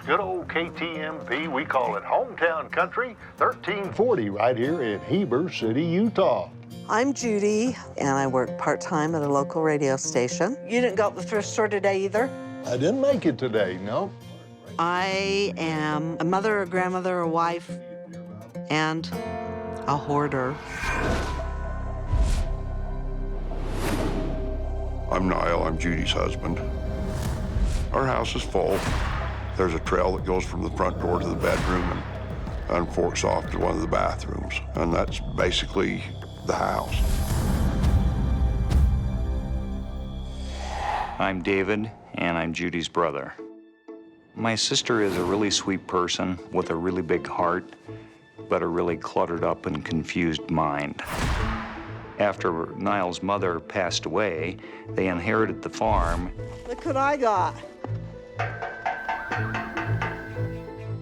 good old KTMP. We call it Hometown Country, 1340 right here in Heber City, Utah. I'm Judy, and I work part-time at a local radio station. You didn't go to the thrift store today either? I didn't make it today, no. I am a mother, a grandmother, a wife, and a hoarder. I'm Niall, I'm Judy's husband. Our house is full. There's a trail that goes from the front door to the bedroom and forks off to one of the bathrooms. And that's basically the house. I'm David, and I'm Judy's brother. My sister is a really sweet person with a really big heart, but a really cluttered up and confused mind. After Niall's mother passed away, they inherited the farm. Look what I got.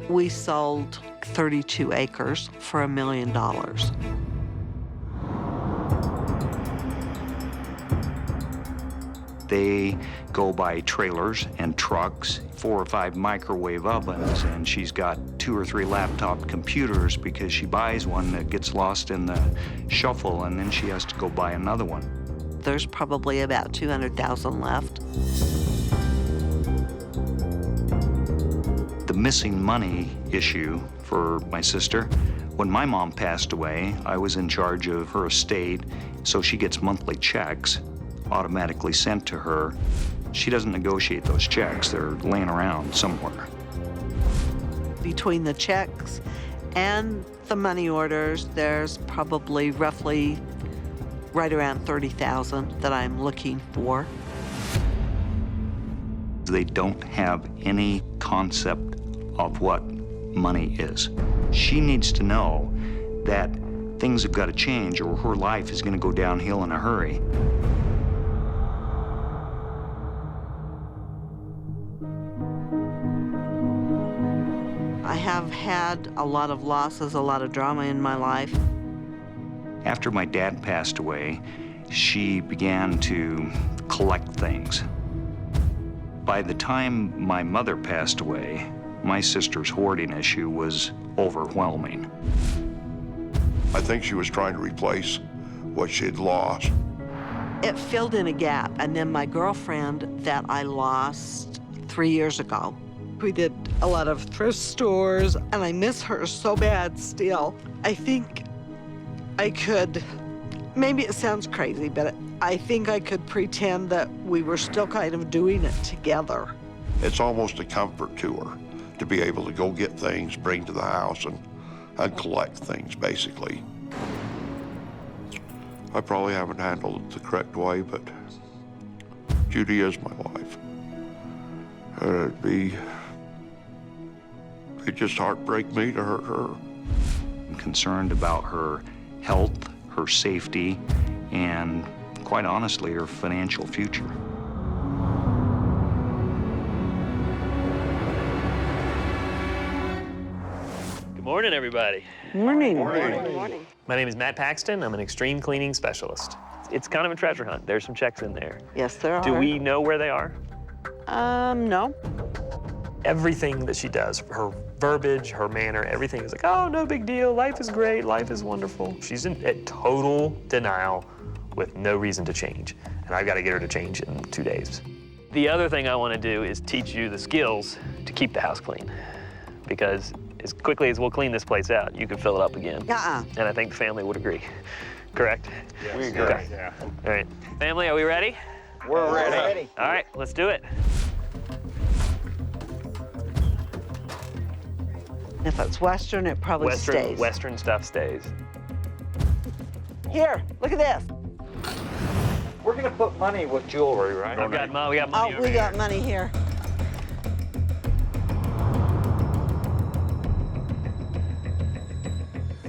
We sold 32 acres for $1 million. They go by trailers and trucks, 4 or 5 microwave ovens, and she's got 2 or 3 laptop computers because she buys one that gets lost in the shuffle, and then she has to go buy another one. There's probably about 200,000 left. The missing money issue for my sister, when my mom passed away, I was in charge of her estate, so she gets monthly checks automatically sent to her. She doesn't negotiate those checks. They're laying around somewhere. Between the checks and the money orders, there's probably roughly right around 30,000 that I'm looking for. They don't have any concept of what money is. She needs to know that things have got to change or her life is going to go downhill in a hurry. I have had a lot of losses, a lot of drama in my life. After my dad passed away, she began to collect things. By the time my mother passed away, my sister's hoarding issue was overwhelming. I think she was trying to replace what she had lost. It filled in a gap, and then my girlfriend that I lost 3 years ago. We did a lot of thrift stores, and I miss her so bad still. I think I could, maybe it sounds crazy, but I think I could pretend that we were still kind of doing it together. It's almost a comfort to her to be able to go get things, bring to the house, and collect things, basically. I probably haven't handled it the correct way, but Judy is my wife. It'd just heartbreak me to hurt her. I'm concerned about her health, her safety, and quite honestly, her financial future. Good morning, everybody. Morning. Morning. My name is Matt Paxton. I'm an extreme cleaning specialist. It's kind of a treasure hunt. There's some checks in there. Yes, there are. Do we know where they are? No. Everything that she does, her verbiage, her manner, everything is like, oh, no big deal. Life is great. Life is wonderful. She's in total denial with no reason to change. And I've got to get her to change in 2 days. The other thing I want to do is teach you the skills to keep the house clean. Because as quickly as we'll clean this place out, you can fill it up again. And I think the family would agree. Correct? Yes. We agree. Okay. Yeah. All right. Family, are we ready? We're ready. All right, let's do it. If it's Western, it probably stays. Western stuff stays. Here, look at this. We're gonna put money with jewelry, right? We got money Oh, over we here. got money here.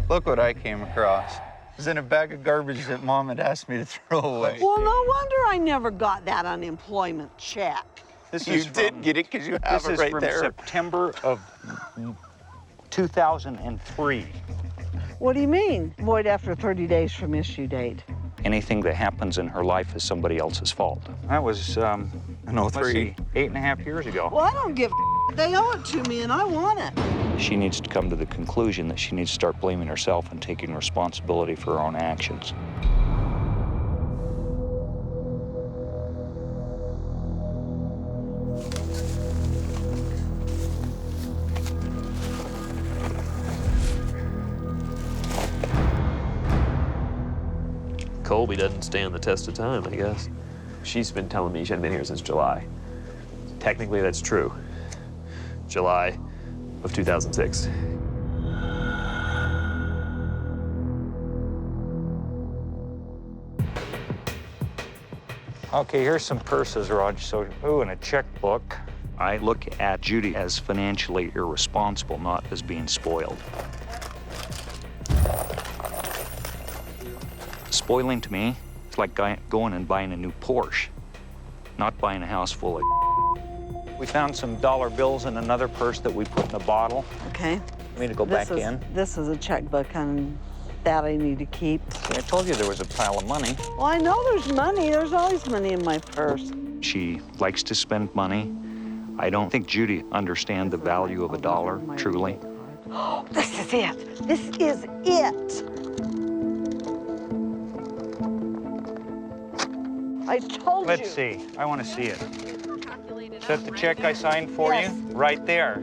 Look what I came across. It was in a bag of garbage that Mom had asked me to throw away. Well, no wonder I never got that unemployment check. You did get it because you have it right there. This is from September of 2003. What do you mean? Void after 30 days from issue date. Anything that happens in her life is somebody else's fault. That was, In 03. 8.5 years ago. Well, I don't give They owe it to me, and I want it. She needs to come to the conclusion that she needs to start blaming herself and taking responsibility for her own actions. Colby doesn't stand the test of time, I guess. She's been telling me she hadn't been here since July. Technically, that's true. July of 2006. Okay, here's some purses, Raj. So, ooh, and a checkbook. I look at Judy as financially irresponsible, not as being spoiled. Spoiling to me, it's like going and buying a new Porsche, not buying a house full of. We found some dollar bills in another purse that we put in a bottle. Okay. Want me to go back in? This is a checkbook, and that I need to keep. I told you there was a pile of money. Well, I know there's money. There's always money in my purse. She likes to spend money. I don't think Judy understands the value of a dollar, truly. Oh, this is it. This is it. I told you. Let's see. I want to see it. Is that the check I signed for Yes. you? Right there.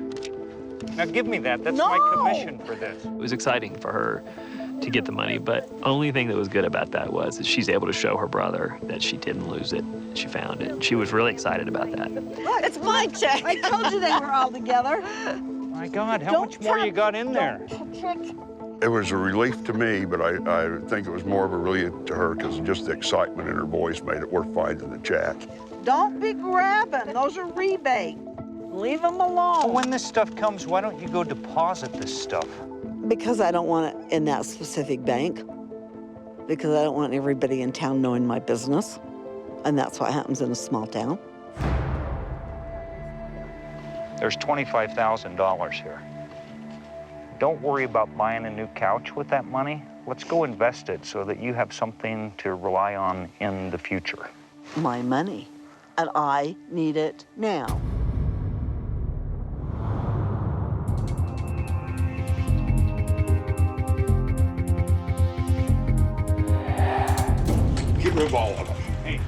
Now give me that. That's my No! commission for this. It was exciting for her to get the money, but only thing that was good about that was that she's able to show her brother that she didn't lose it. She found it. She was really excited about that. It's my check. I told you they were all together. My God, how much more you got in there? It was a relief to me, but I think it was more of a relief to her because just the excitement in her voice made it worth finding the check. Don't be grabbing. Those are rebate. Leave them alone. When this stuff comes, why don't you go deposit this stuff? Because I don't want it in that specific bank. Because I don't want everybody in town knowing my business. And that's what happens in a small town. There's $25,000 here. Don't worry about buying a new couch with that money. Let's go invest it so that you have something to rely on in the future. My money. And I need it now. Get rid of all of them. Hey,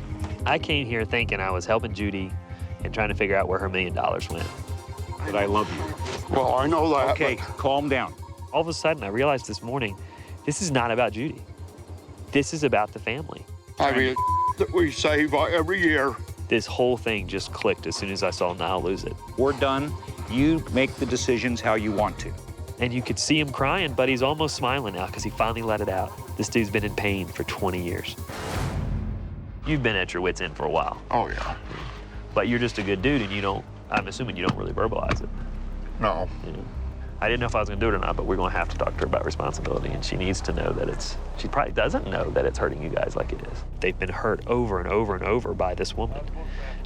I came here thinking I was helping Judy and trying to figure out where her $1 million went. but I love you. Well, I know that. Okay, but calm down. All of a sudden, I realized this morning, this is not about Judy. This is about the family. I mean, that we save every year. This whole thing just clicked as soon as I saw Niall lose it. We're done. You make the decisions how you want to. And you could see him crying, but he's almost smiling now because he finally let it out. This dude's been in pain for 20 years. You've been at your wit's end for a while, Oh, yeah. but you're just a good dude and you don't, I'm assuming you don't really verbalize it. No. You know? I didn't know if I was gonna do it or not, but we're gonna have to talk to her about responsibility, and she needs to know that she probably doesn't know that it's hurting you guys like it is. They've been hurt over and over and over by this woman,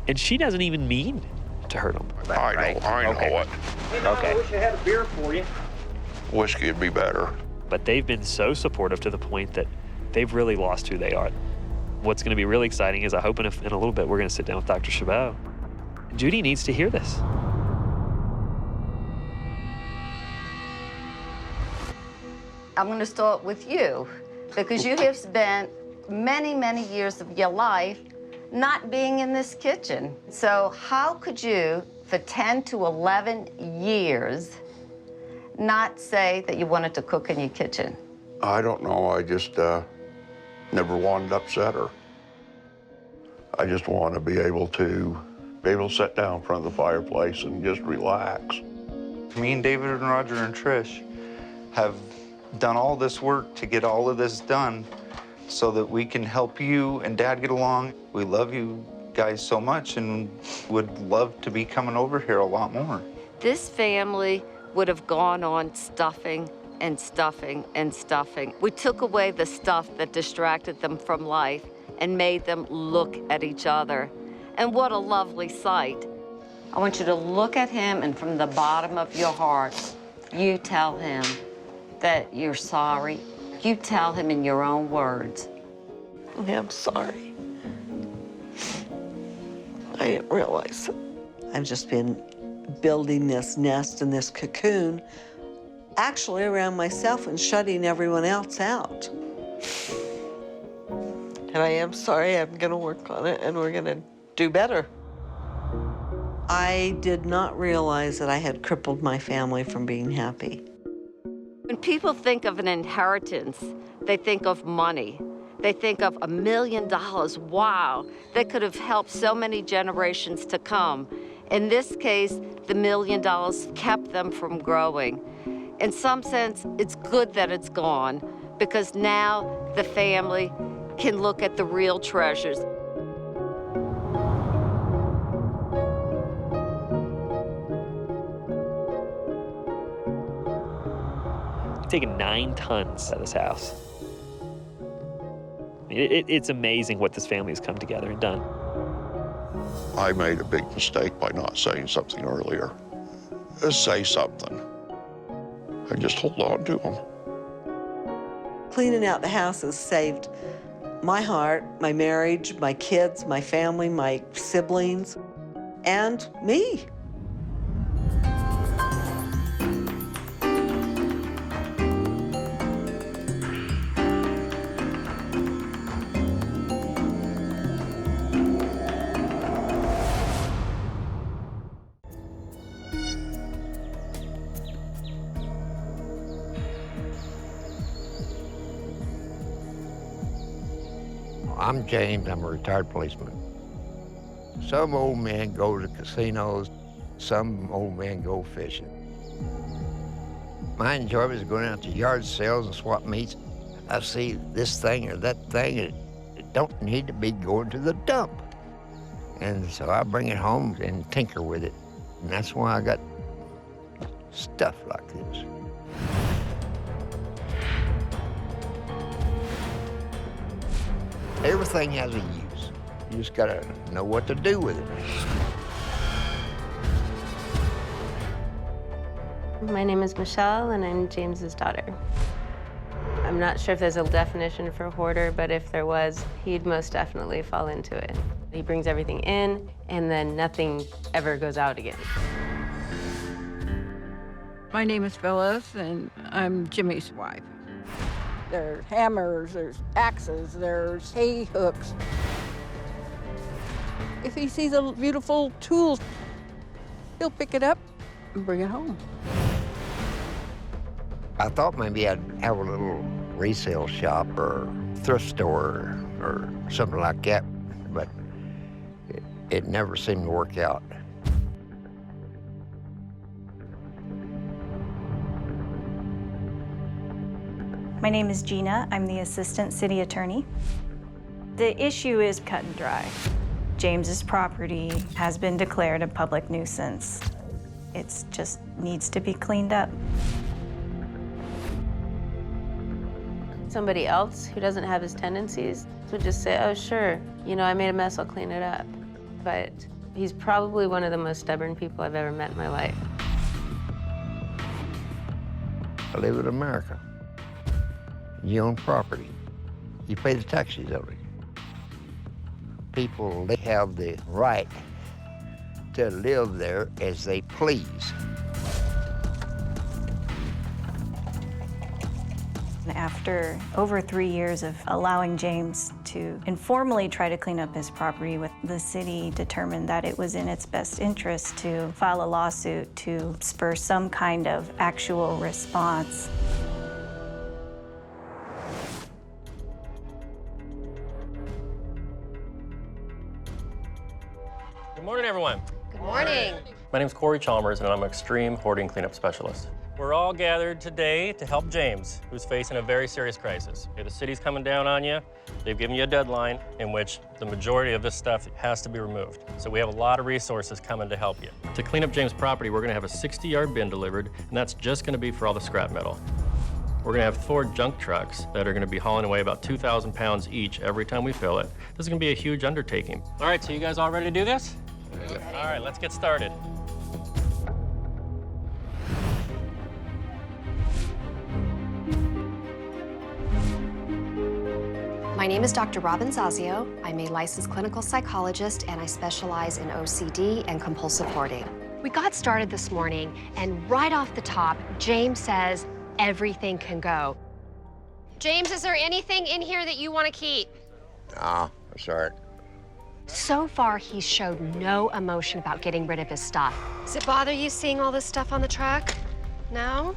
and she doesn't even mean to hurt them. I know Okay. it. Okay. I wish I had a beer for you. Whiskey would be better. But they've been so supportive to the point that they've really lost who they are. What's gonna be really exciting is I hope in a little bit we're gonna sit down with Dr. Chabot. Judy needs to hear this. I'm going to start with you because you have spent many, many years of your life not being in this kitchen. So how could you, for 10 to 11 years, not say that you wanted to cook in your kitchen? I don't know. I just never wanted to upset her. I just want to be able to sit down in front of the fireplace and just relax. Me and David and Roger and Trish have done all this work to get all of this done so that we can help you and Dad get along. We love you guys so much and would love to be coming over here a lot more. This family would have gone on stuffing and stuffing and stuffing. We took away the stuff that distracted them from life and made them look at each other. And what a lovely sight. I want you to look at him, and from the bottom of your heart, you tell him that you're sorry. You tell him in your own words. I'm sorry. I didn't realize it. I've just been building this nest and this cocoon actually around myself and shutting everyone else out. And I am sorry, I'm gonna work on it and we're gonna do better. I did not realize that I had crippled my family from being happy. When people think of an inheritance, they think of money. They think of $1 million. Wow, that could have helped so many generations to come. In this case, the $1 million kept them from growing. In some sense, it's good that it's gone because now the family can look at the real treasures. We've taken 9 tons out of this house. I mean, it's amazing what this family has come together and done. I made a big mistake by not saying something earlier. Just say something. And just hold on to them. Cleaning out the house has saved my heart, my marriage, my kids, my family, my siblings, and me. I'm James, I'm a retired policeman. Some old men go to casinos, some old men go fishing. My enjoyment is going out to yard sales and swap meets. I see this thing or that thing, it don't need to be going to the dump. And so I bring it home and tinker with it. And that's why I got stuff like this. Everything has a use. You just gotta know what to do with it. My name is Michelle, and I'm James's daughter. I'm not sure if there's a definition for hoarder, but if there was, he'd most definitely fall into it. He brings everything in, and then nothing ever goes out again. My name is Phyllis, and I'm Jimmy's wife. There's hammers, there's axes, there's hay hooks. If he sees a beautiful tool, he'll pick it up and bring it home. I thought maybe I'd have a little resale shop or thrift store or something like that, but it never seemed to work out. My name is Gina. I'm the assistant city attorney. The issue is cut and dry. James's property has been declared a public nuisance. It just needs to be cleaned up. Somebody else who doesn't have his tendencies would just say, oh, sure, you know, I made a mess, I'll clean it up. But he's probably one of the most stubborn people I've ever met in my life. I live in America. You own property. You pay the taxes on it. People, they have the right to live there as they please. After over 3 years of allowing James to informally try to clean up his property, the city determined that it was in its best interest to file a lawsuit to spur some kind of actual response. Good morning, everyone. Good morning. My name's Corey Chalmers, and I'm an extreme hoarding cleanup specialist. We're all gathered today to help James, who's facing a very serious crisis. The city's coming down on you. They've given you a deadline in which the majority of this stuff has to be removed. So we have a lot of resources coming to help you. To clean up James' property, we're gonna have a 60-yard bin delivered, and that's just gonna be for all the scrap metal. We're gonna have 4 junk trucks that are gonna be hauling away about 2,000 pounds each every time we fill it. This is gonna be a huge undertaking. All right, so you guys all ready to do this? All right, let's get started. My name is Dr. Robin Zazio. I'm a licensed clinical psychologist, and I specialize in OCD and compulsive hoarding. We got started this morning, and right off the top, James says everything can go. James, is there anything in here that you want to keep? No, that's all right. So far, he's showed no emotion about getting rid of his stuff. Does it bother you seeing all this stuff on the truck? No?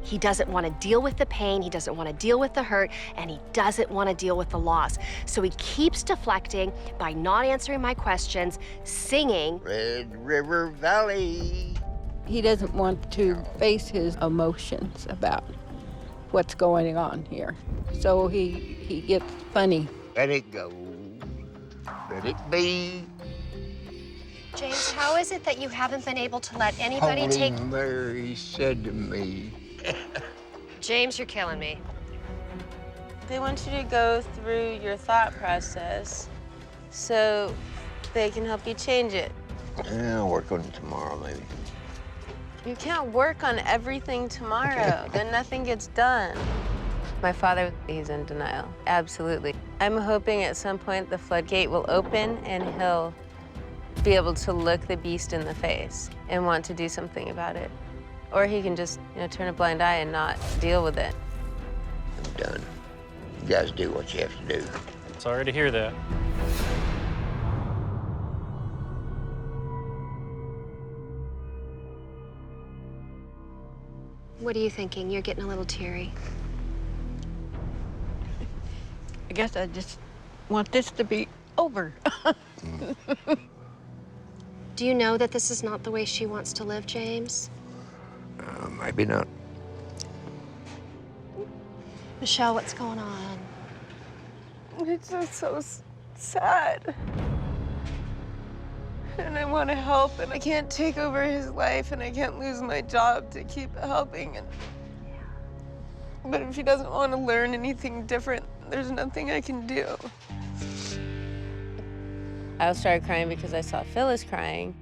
He doesn't want to deal with the pain, he doesn't want to deal with the hurt, and he doesn't want to deal with the loss. So he keeps deflecting by not answering my questions, singing. Red River Valley. He doesn't want to face his emotions about what's going on here. So he gets funny. Let it go. Let it be. James, how is it that you haven't been able to let anybody Holy take... Mary said to me. James, you're killing me. They want you to go through your thought process so they can help you change it. Yeah, I'll work on it tomorrow, maybe. You can't work on everything tomorrow, then nothing gets done. My father, he's in denial, absolutely. I'm hoping at some point the floodgate will open and he'll be able to look the beast in the face and want to do something about it. Or he can just, turn a blind eye and not deal with it. I'm done. You guys do what you have to do. Sorry to hear that. What are you thinking? You're getting a little teary. I guess I just want this to be over. Do you know that this is not the way she wants to live, James? Maybe not. Michelle, what's going on? It's just so sad. And I want to help, and I can't take over his life, and I can't lose my job to keep helping. But if he doesn't want to learn anything different, there's nothing I can do. I started crying because I saw Phyllis crying,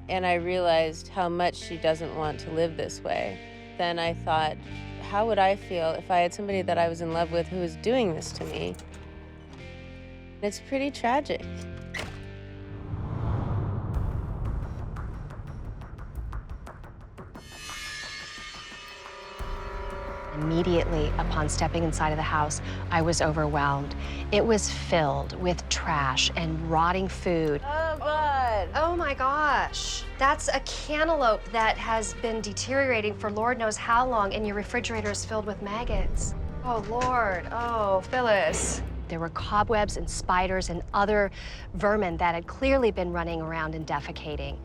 and I realized how much she doesn't want to live this way. Then I thought, how would I feel if I had somebody that I was in love with who was doing this to me? It's pretty tragic. Immediately upon stepping inside of the house, I was overwhelmed. It was filled with trash and rotting food. Oh, God. Oh, my gosh. That's a cantaloupe that has been deteriorating for Lord knows how long, and your refrigerator is filled with maggots. Oh, Lord. Oh, Phyllis. There were cobwebs and spiders and other vermin that had clearly been running around and defecating.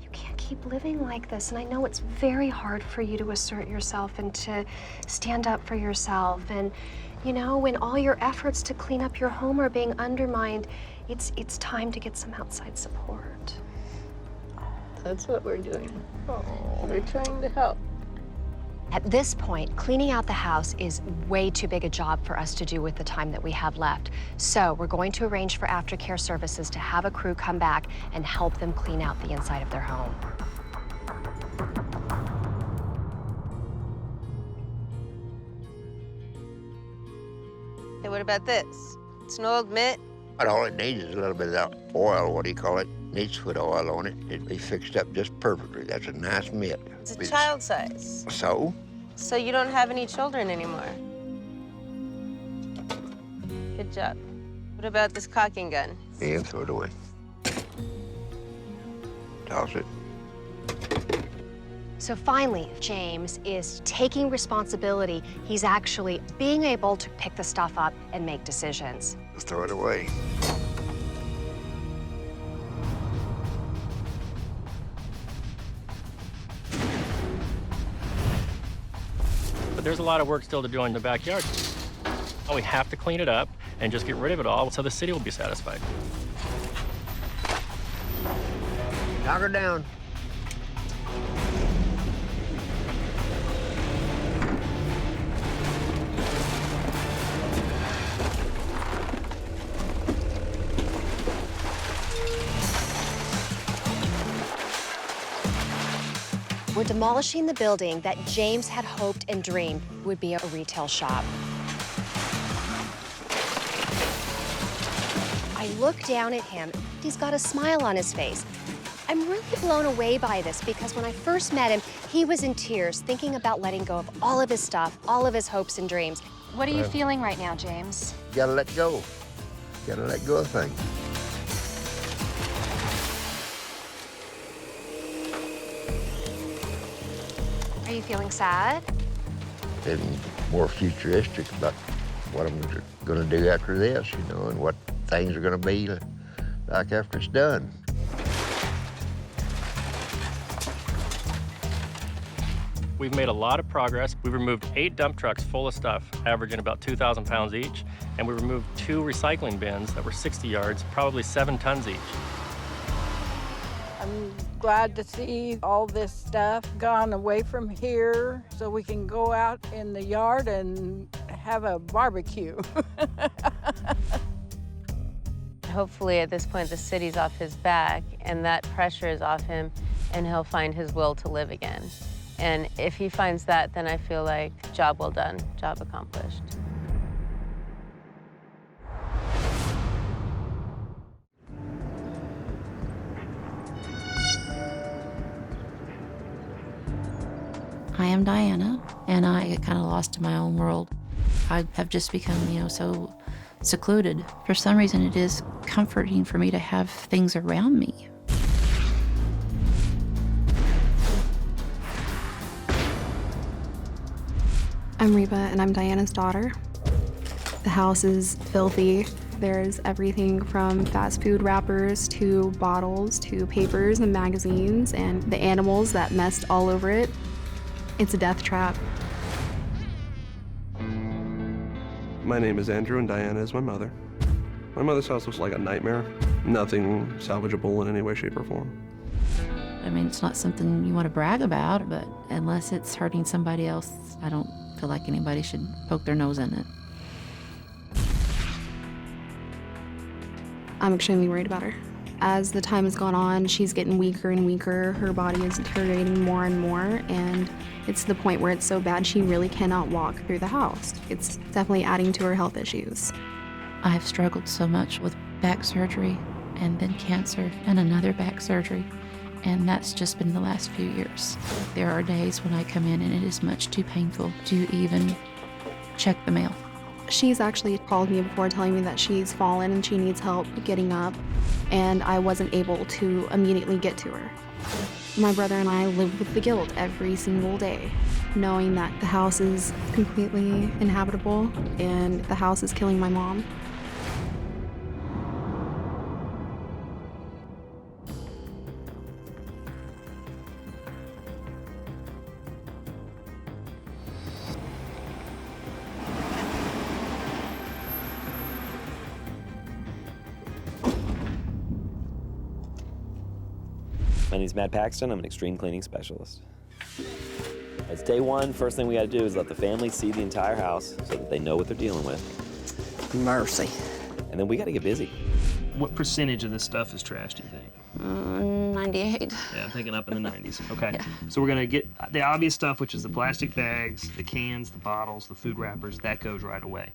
You can't keep living like this, and I know it's very hard for you to assert yourself and to stand up for yourself. And, when all your efforts to clean up your home are being undermined, it's time to get some outside support. That's what we're doing. We're trying to help. At this point, cleaning out the house is way too big a job for us to do with the time that we have left. So we're going to arrange for aftercare services to have a crew come back and help them clean out the inside of their home. Hey, what about this? It's an old mitt. But all it needs is a little bit of that oil, what do you call it? Needs to put oil on it. It'd be fixed up just perfectly. That's a nice mitt. It's a child size. So? So you don't have any children anymore. Good job. What about this caulking gun? Yeah, throw it away. Toss it. So finally, James is taking responsibility. He's actually being able to pick the stuff up and make decisions. Just throw it away. But there's a lot of work still to do in the backyard. We have to clean it up and just get rid of it all so the city will be satisfied. Knock her down. We're demolishing the building that James had hoped and dreamed would be a retail shop. I look down at him. He's got a smile on his face. I'm really blown away by this because when I first met him, he was in tears, thinking about letting go of all of his stuff, all of his hopes and dreams. What are you feeling right now, James? Gotta let go. Gotta let go of things. Are you feeling sad? And more futuristic about what I'm gonna do after this, you know, and what things are gonna be like after it's done. We've made a lot of progress. We've removed 8 dump trucks full of stuff, averaging about 2,000 pounds each. And we removed 2 recycling bins that were 60 yards, probably 7 tons each. I'm glad to see all this stuff gone away from here so we can go out in the yard and have a barbecue. Hopefully at this point the city's off his back and that pressure is off him and he'll find his will to live again. And if he finds that, then I feel like job well done, job accomplished. I am Diana, and I get kind of lost in my own world. I have just become, so secluded. For some reason, it is comforting for me to have things around me. I'm Reba, and I'm Diana's daughter. The house is filthy. There's everything from fast food wrappers to bottles to papers and magazines and the animals that messed all over it. It's a death trap. My name is Andrew, and Diana is my mother. My mother's house looks like a nightmare. Nothing salvageable in any way, shape, or form. I mean, it's not something you want to brag about, but unless it's hurting somebody else, I don't feel like anybody should poke their nose in it. I'm extremely worried about her. As the time has gone on, she's getting weaker and weaker. Her body is deteriorating more and more, and it's to the point where it's so bad she really cannot walk through the house. It's definitely adding to her health issues. I have struggled so much with back surgery and then cancer and another back surgery, and that's just been the last few years. There are days when I come in and it is much too painful to even check the mail. She's actually called me before telling me that she's fallen and she needs help getting up, and I wasn't able to immediately get to her. My brother and I live with the guilt every single day, knowing that the house is completely inhabitable and the house is killing my mom. My name's Matt Paxton. I'm an extreme cleaning specialist. It's day one. First thing we got to do is let the family see the entire house so that they know what they're dealing with. Mercy. And then we got to get busy. What percentage of this stuff is trash, do you think? 98. Yeah, I'm thinking up in the 90s. Okay. Yeah. So we're going to get the obvious stuff, which is the plastic bags, the cans, the bottles, the food wrappers. That goes right away.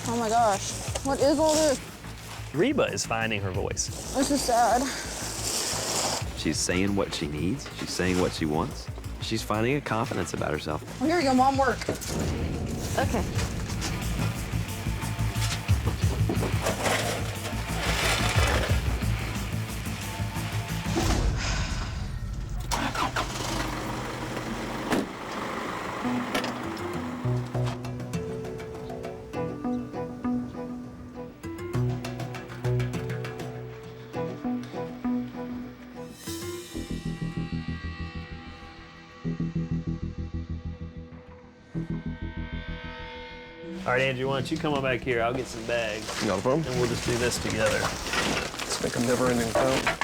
Oh my gosh, what is all this? Reba is finding her voice. This is sad. She's saying what she needs. She's saying what she wants. She's finding a confidence about herself. Well, here you go, Mom, work. Okay. All right, Andrew, why don't you come on back here? I'll get some bags. Not a problem. And we'll just do this together. Let's make a never-ending count.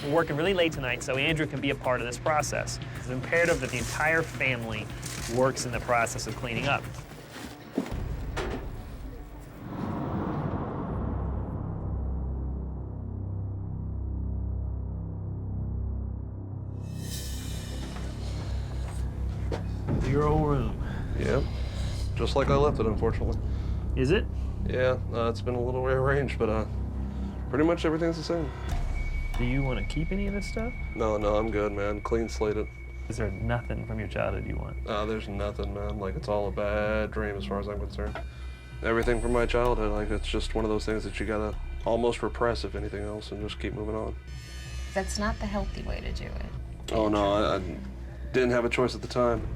We're working really late tonight, so Andrew can be a part of this process. It's imperative that the entire family works in the process of cleaning up. your old room. Yep. Just like I left it, unfortunately. Is it? Yeah, it's been a little rearranged, but pretty much everything's the same. Do you want to keep any of this stuff? No, I'm good, man. Clean slated. Is there nothing from your childhood you want? There's nothing, man. Like, it's all a bad dream as far as I'm concerned. Everything from my childhood, like, it's just one of those things that you gotta almost repress, if anything else, and just keep moving on. That's not the healthy way to do it. Oh, no, I didn't have a choice at the time.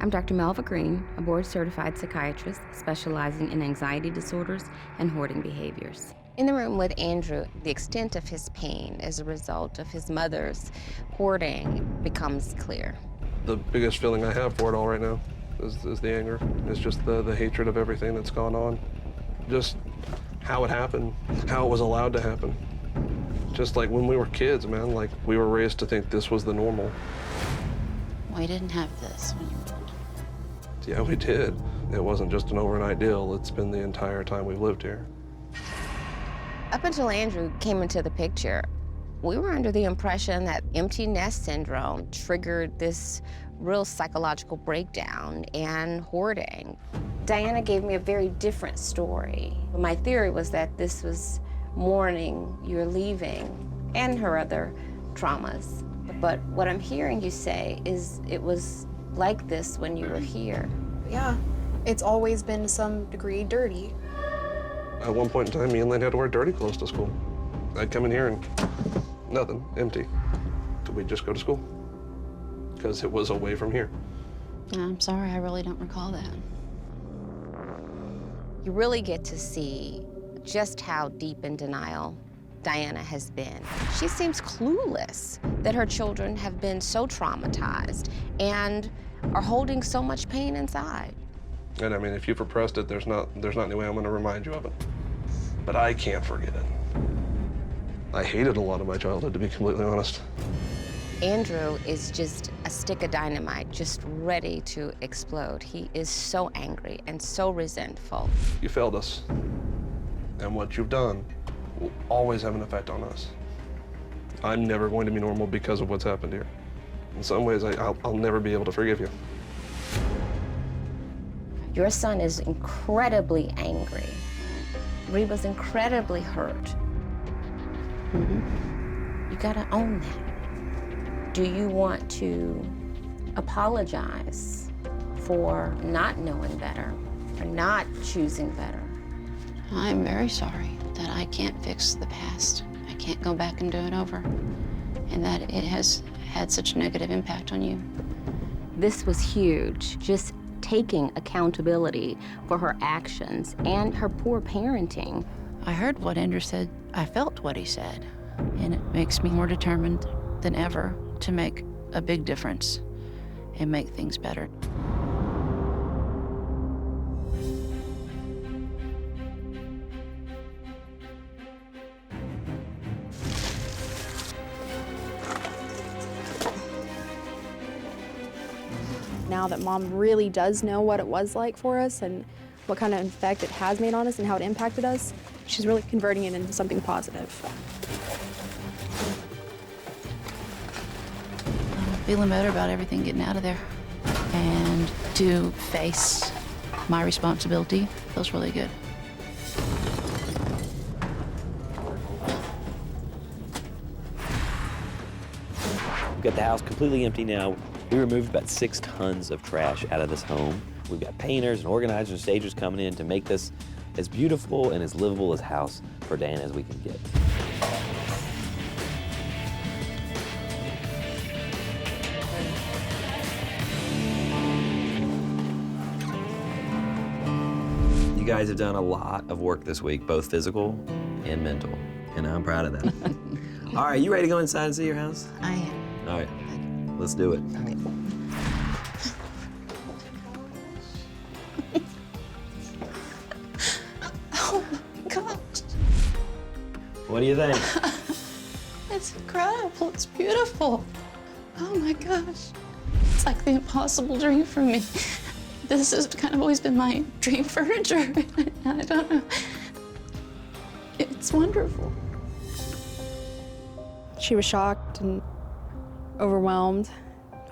I'm Dr. Melva Green, a board-certified psychiatrist specializing in anxiety disorders and hoarding behaviors. In the room with Andrew, the extent of his pain as a result of his mother's hoarding becomes clear. The biggest feeling I have for it all right now is the anger. It's just the hatred of everything that's gone on. Just how it happened, how it was allowed to happen. Just like when we were kids, man, like we were raised to think this was the normal. We didn't have this when you were little. Yeah, we did. It wasn't just an overnight deal. It's been the entire time we've lived here. Up until Andrew came into the picture, we were under the impression that empty nest syndrome triggered this real psychological breakdown and hoarding. Diana gave me a very different story. My theory was that this was mourning your leaving and her other traumas. But what I'm hearing you say is it was like this when you were here. Yeah, it's always been to some degree dirty. At one point in time, me and Lynn had to wear dirty clothes to school. I'd come in here and nothing, empty. We'd just go to school because it was away from here. I'm sorry, I really don't recall that. You really get to see just how deep in denial Diana has been. She seems clueless that her children have been so traumatized and are holding so much pain inside. And I mean, if you've repressed it, there's not any way I'm gonna remind you of it. But I can't forget it. I hated a lot of my childhood, to be completely honest. Andrew is just a stick of dynamite, just ready to explode. He is so angry and so resentful. You failed us. And what you've done will always have an effect on us. I'm never going to be normal because of what's happened here. In some ways, I'll never be able to forgive you. Your son is incredibly angry. Reba's incredibly hurt. You gotta own that. Do you want to apologize for not knowing better, or not choosing better? I'm very sorry that I can't fix the past. I can't go back and do it over, and that it has had such a negative impact on you. This was huge, just taking accountability for her actions and her poor parenting. I heard what Andrew said. I felt what he said, and it makes me more determined than ever to make a big difference and make things better. Now that Mom really does know what it was like for us and what kind of effect it has made on us and how it impacted us, she's really converting it into something positive. I'm feeling better about everything getting out of there. And to face my responsibility feels really good. We've got the house completely empty now. We removed about 6 tons of trash out of this home. We've got painters and organizers and stagers coming in to make this as beautiful and as livable a house for Diana as we can get. You guys have done a lot of work this week, both physical and mental, and I'm proud of that. All right, you ready to go inside and see your house? I am. All right, let's do it. Oh my gosh. What do you think? It's incredible. It's beautiful. Oh my gosh. It's like the impossible dream for me. This has kind of always been my dream furniture. I don't know. It's wonderful. She was shocked and overwhelmed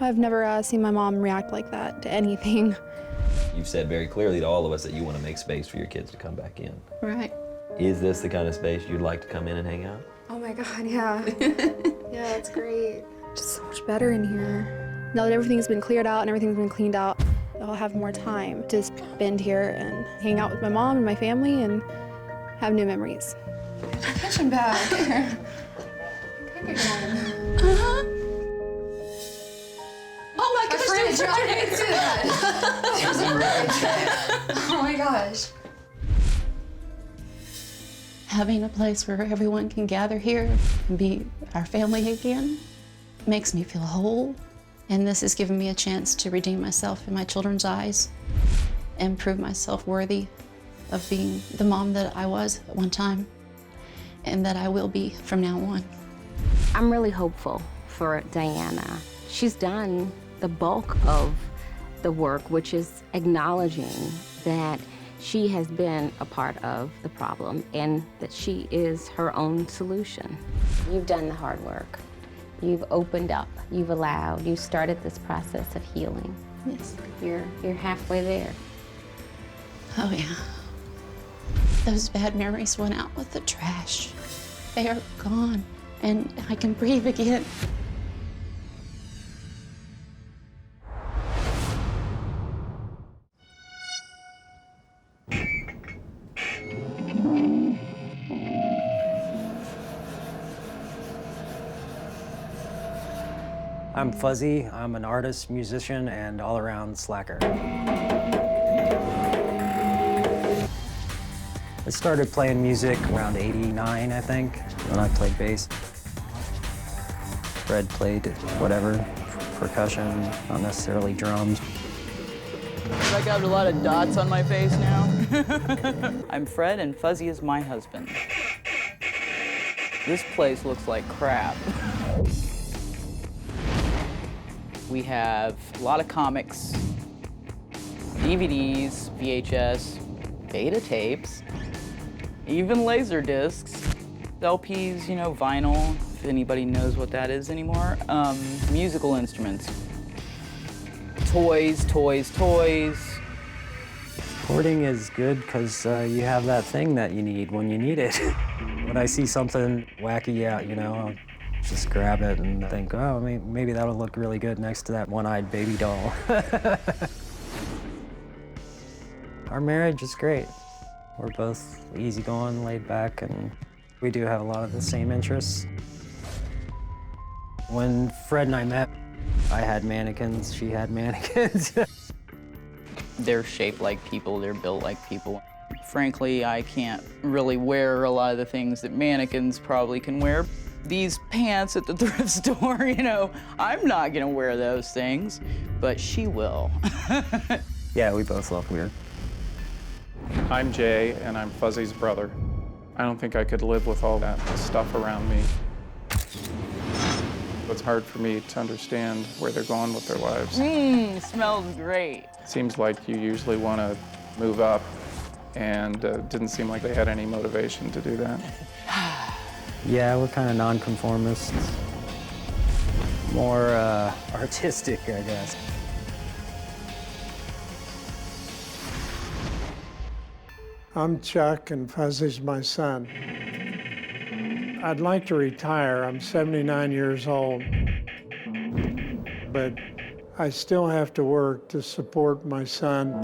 I've never seen my mom react like that to anything. You've said very clearly to all of us that you want to make space for your kids to come back in. Right. Is this the kind of space you'd like to come in and hang out? Oh my God, yeah. Yeah, it's great. Just so much better in here. Now that everything's been cleared out and everything's been cleaned out, I'll have more time to spend here and hang out with my mom and my family and have new memories. My punching bag. Oh my gosh, I didn't see that. That was a bridge. Oh my gosh. Having a place where everyone can gather here and be our family again makes me feel whole. And this has given me a chance to redeem myself in my children's eyes and prove myself worthy of being the mom that I was at one time and that I will be from now on. I'm really hopeful for Diana. She's done the bulk of the work, which is acknowledging that she has been a part of the problem and that she is her own solution. You've done the hard work. You've opened up, you've allowed, you started this process of healing. Yes. You're halfway there. Oh yeah. Those bad memories went out with the trash. They are gone and I can breathe again. I'm Fuzzie. I'm an artist, musician, and all-around slacker. I started playing music around '89, I think, when I played bass. Fred played whatever, percussion, not necessarily drums. I got a lot of dots on my face now. I'm Fred, and Fuzzie is my husband. This place looks like crap. We have a lot of comics, DVDs, VHS, beta tapes, even laser discs, LPs, you know, vinyl, if anybody knows what that is anymore, musical instruments, toys. Hoarding is good because you have that thing that you need when you need it. When I see something wacky out, you know, I'll just grab it and think, oh, maybe that'll look really good next to that one-eyed baby doll. Our marriage is great. We're both easygoing, laid back, and we do have a lot of the same interests. When Fred and I met, I had mannequins, she had mannequins. They're shaped like people, they're built like people. Frankly, I can't really wear a lot of the things that mannequins probably can wear. These pants at the thrift store, you know, I'm not gonna wear those things, but she will. Yeah, we both look weird. I'm Jay, and I'm Fuzzie's brother. I don't think I could live with all that stuff around me. It's hard for me to understand where they're going with their lives. Smells great. Seems like you usually want to move up, and didn't seem like they had any motivation to do that. Yeah, we're kind of nonconformists. More artistic, I guess. I'm Chuck, and Fuzzie's my son. I'd like to retire. I'm 79 years old. But I still have to work to support my son.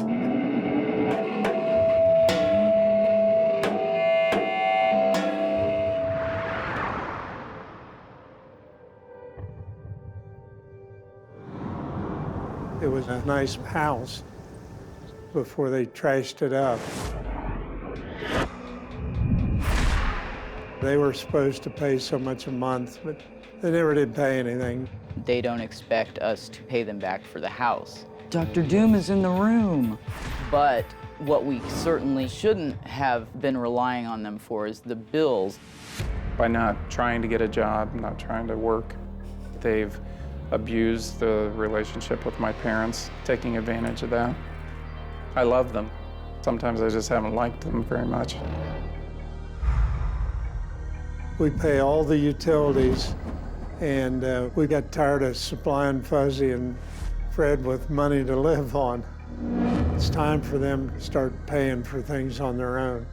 It was a nice house before they trashed it up. They were supposed to pay so much a month, but they never did pay anything. They don't expect us to pay them back for the house. Dr. Doom is in the room. But what we certainly shouldn't have been relying on them for is the bills. By not trying to get a job, not trying to work, they've abused the relationship with my parents, taking advantage of that. I love them. Sometimes I just haven't liked them very much. We pay all the utilities And we got tired of supplying Fuzzie and Fred with money to live on. It's time for them to start paying for things on their own.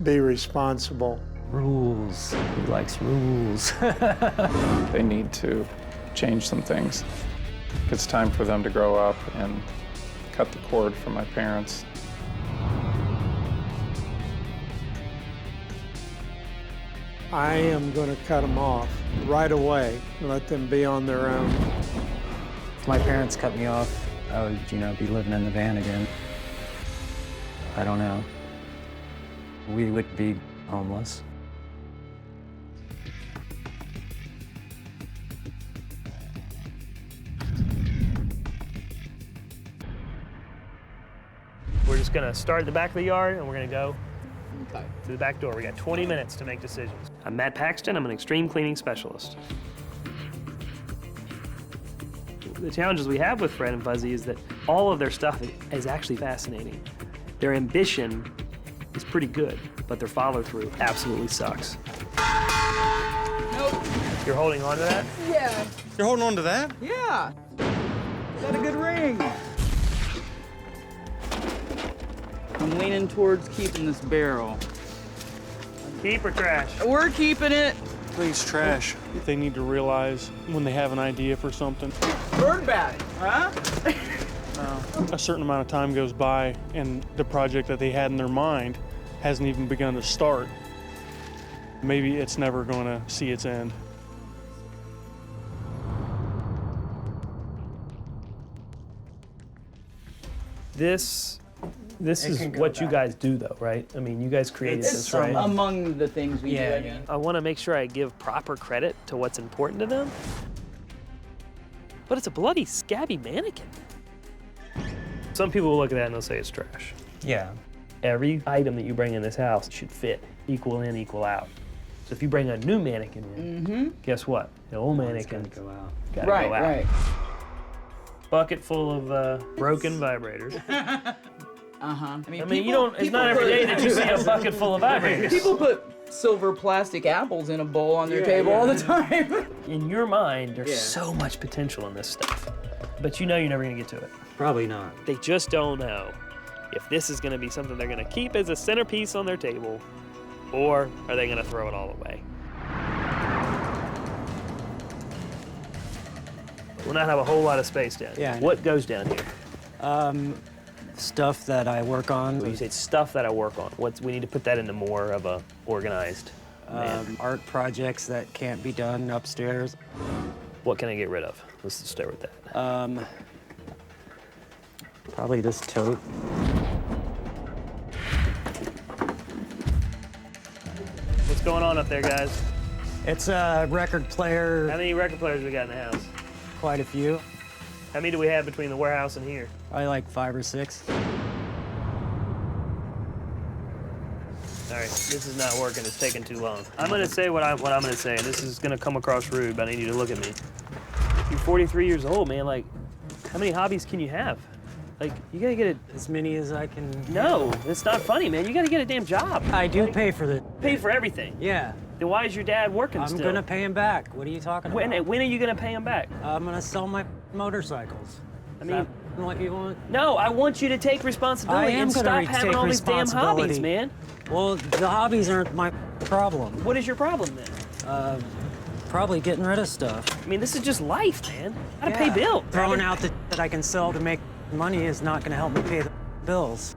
Be responsible. Rules. He likes rules. They need to change some things. It's time for them to grow up and cut the cord from my parents. I am going to cut them off right away and let them be on their own. If my parents cut me off, I would, be living in the van again. I don't know. We would be homeless. We're just gonna start at the back of the yard and we're gonna go through the back door. We got 20 minutes to make decisions. I'm Matt Paxton, I'm an extreme cleaning specialist. The challenges we have with Fred and Fuzzie is that all of their stuff is actually fascinating. Their ambition is pretty good, but their follow-through absolutely sucks. Nope. You're holding on to that? Yeah. You're holding on to that? Yeah. Got a good ring. I'm leaning towards keeping this barrel. Keep or trash? We're keeping it. Please, trash. They need to realize when they have an idea for something. Bird bat, huh? A certain amount of time goes by and the project that they had in their mind hasn't even begun to start. Maybe it's never going to see its end. This is what you guys do, though, right? I mean, you guys created this, right? Among the things we do. Yeah. I want to make sure I give proper credit to what's important to them. But it's a bloody, scabby mannequin. Some people will look at that and they'll say it's trash. Yeah. Every item that you bring in this house should fit, equal in, equal out. So if you bring a new mannequin in, guess what? The old mannequin go out. gotta go out. Right. Bucket full of broken vibrators. Uh-huh. I mean, it's not every day that you see a bucket full of vibrators. People put silver plastic apples in a bowl on their table all the time. In your mind, there's so much potential in this stuff, but you know you're never gonna get to it. Probably not. They just don't know if this is gonna be something they're gonna keep as a centerpiece on their table, or are they gonna throw it all away? We'll not have a whole lot of space down here. Yeah. What goes down here? Stuff that I work on. When you say stuff that I work on, we need to put that into more of a organized art projects that can't be done upstairs. What can I get rid of? Let's just start with that. Probably this tote. What's going on up there, guys? It's a record player. How many record players we got in the house? Quite a few. How many do we have between the warehouse and here? Probably like 5 or 6. All right, this is not working. It's taking too long. I'm gonna say what I'm gonna say, and this is gonna come across rude, but I need you to look at me. You're 43 years old, man. Like, how many hobbies can you have? Like, you gotta get as many as I can. No, it's not funny, man. You gotta get a damn job. I do pay for the. Pay for everything. Yeah. Then why is your dad working still? I'm gonna pay him back. What are you talking about? When are you gonna pay him back? I'm gonna sell my motorcycles. I mean, what you want? No, I want you to take responsibility and stop having all these damn hobbies, man. Well, the hobbies aren't my problem. What is your problem then? Probably getting rid of stuff. I mean, this is just life, man. Gotta pay bills. Throwing out that I can sell to make money is not gonna help me pay the bills.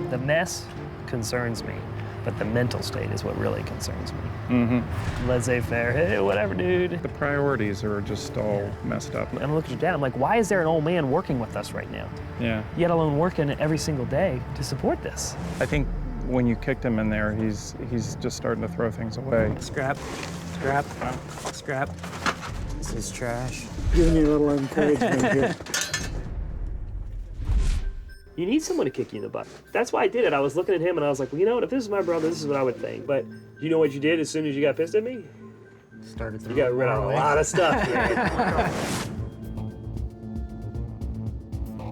The mess concerns me, but the mental state is what really concerns me. Laissez-faire, hey, whatever, dude. The priorities are just all messed up. I'm looking at your dad, I'm like, why is there an old man working with us right now? Yeah. Yet alone working every single day to support this. I think when you kicked him in there, he's just starting to throw things away. Scrap, scrap, scrap. This is trash. Giving you a little encouragement here. You need someone to kick you in the butt. That's why I did it. I was looking at him and I was like, well, you know what? If this is my brother, this is what I would think. But you know what you did as soon as you got pissed at me? You got rid of a lot of stuff.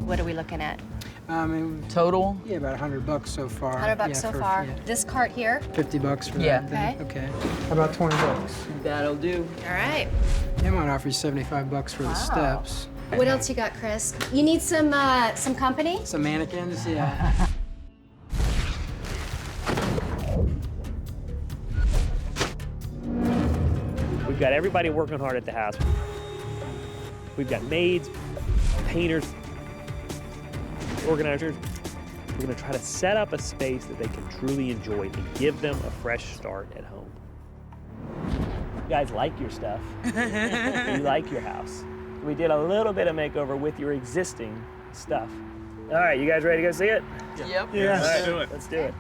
What are we looking at? Total? Yeah, about $100 so far. $100 yeah, so for- far. yeah. This cart here. $50 for Yeah. that. Okay. How about $20? That'll do. All right. They might offer you $75 for the steps. What else you got, Chris? You need some company? Some mannequins, yeah. We've got everybody working hard at the house. We've got maids, painters, organizers. We're going to try to set up a space that they can truly enjoy and give them a fresh start at home. You guys like your stuff. You like your house. We did a little bit of makeover with your existing stuff. All right, you guys ready to go see it? Yep. Yeah. Let's do it. Let's do it.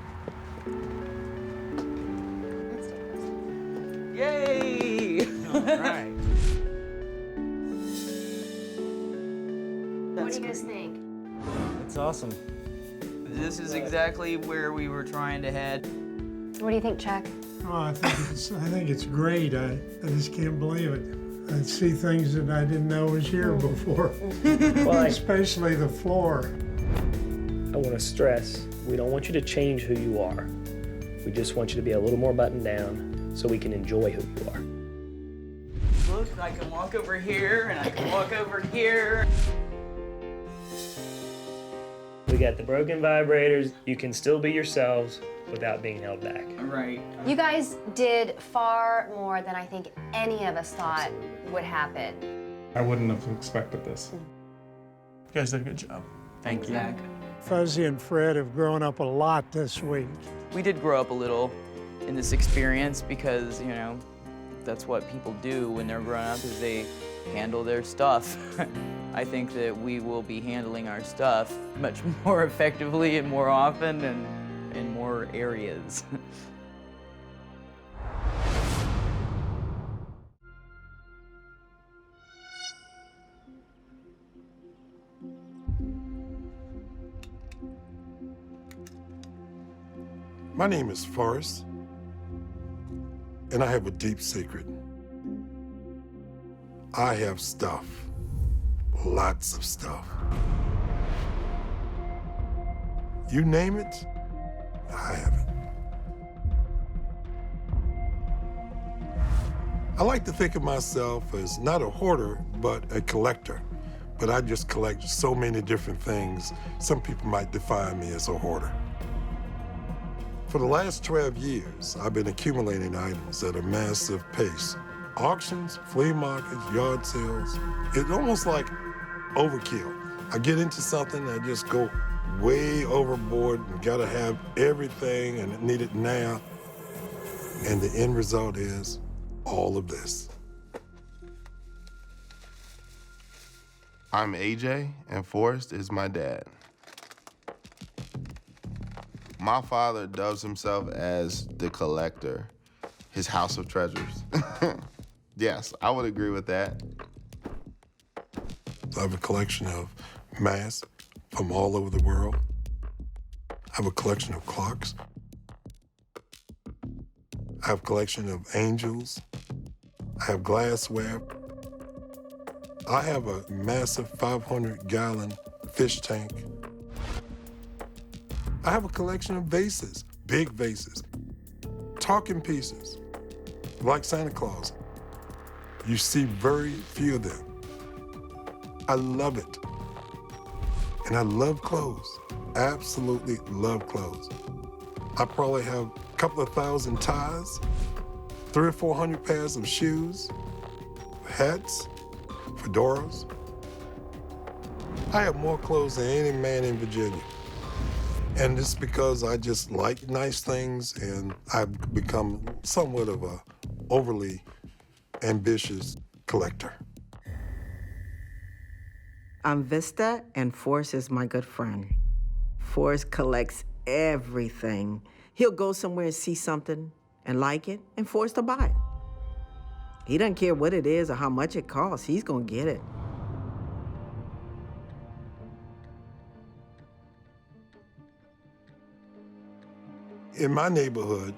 Yay! All right. What do you guys think? It's awesome. This is exactly where we were trying to head. What do you think, Chuck? Oh, I think it's great. I just can't believe it. I see things that I didn't know was here before, especially the floor. I want to stress, we don't want you to change who you are. We just want you to be a little more buttoned down so we can enjoy who you are. Look, I can walk over here and I can walk over here. We got the broken vibrators. You can still be yourselves without being held back. Right. You guys did far more than I think any of us thought would happen. I wouldn't have expected this. You guys did a good job. Thank you. Fuzzie and Fred have grown up a lot this week. We did grow up a little in this experience because, you know, that's what people do when they're growing up is they handle their stuff. I think that we will be handling our stuff much more effectively and more often and in more areas. My name is Forrest, and I have a deep secret. I have stuff, lots of stuff. You name it, I have it. I like to think of myself as not a hoarder, but a collector. But I just collect so many different things. Some people might define me as a hoarder. For the last 12 years, I've been accumulating items at a massive pace. Auctions, flea markets, yard sales. It's almost like overkill. I get into something, I just go way overboard and gotta have everything and need it now. And the end result is all of this. I'm AJ, and Forrest is my dad. My father dubs himself as the collector, his house of treasures. Yes, I would agree with that. I have a collection of masks from all over the world. I have a collection of clocks. I have a collection of angels. I have glassware. I have a massive 500-gallon fish tank. I have a collection of vases, big vases, talking pieces, like Santa Claus. You see very few of them. I love it. And I love clothes, absolutely love clothes. I probably have a couple of thousand ties, 300 or 400 pairs of shoes, hats, fedoras. I have more clothes than any man in Virginia. And it's because I just like nice things and I've become somewhat of a overly ambitious collector. I'm Vista, and Forrest is my good friend. Forrest collects everything. He'll go somewhere and see something and like it, and Forrest will buy it. He doesn't care what it is or how much it costs. He's gonna get it. In my neighborhood,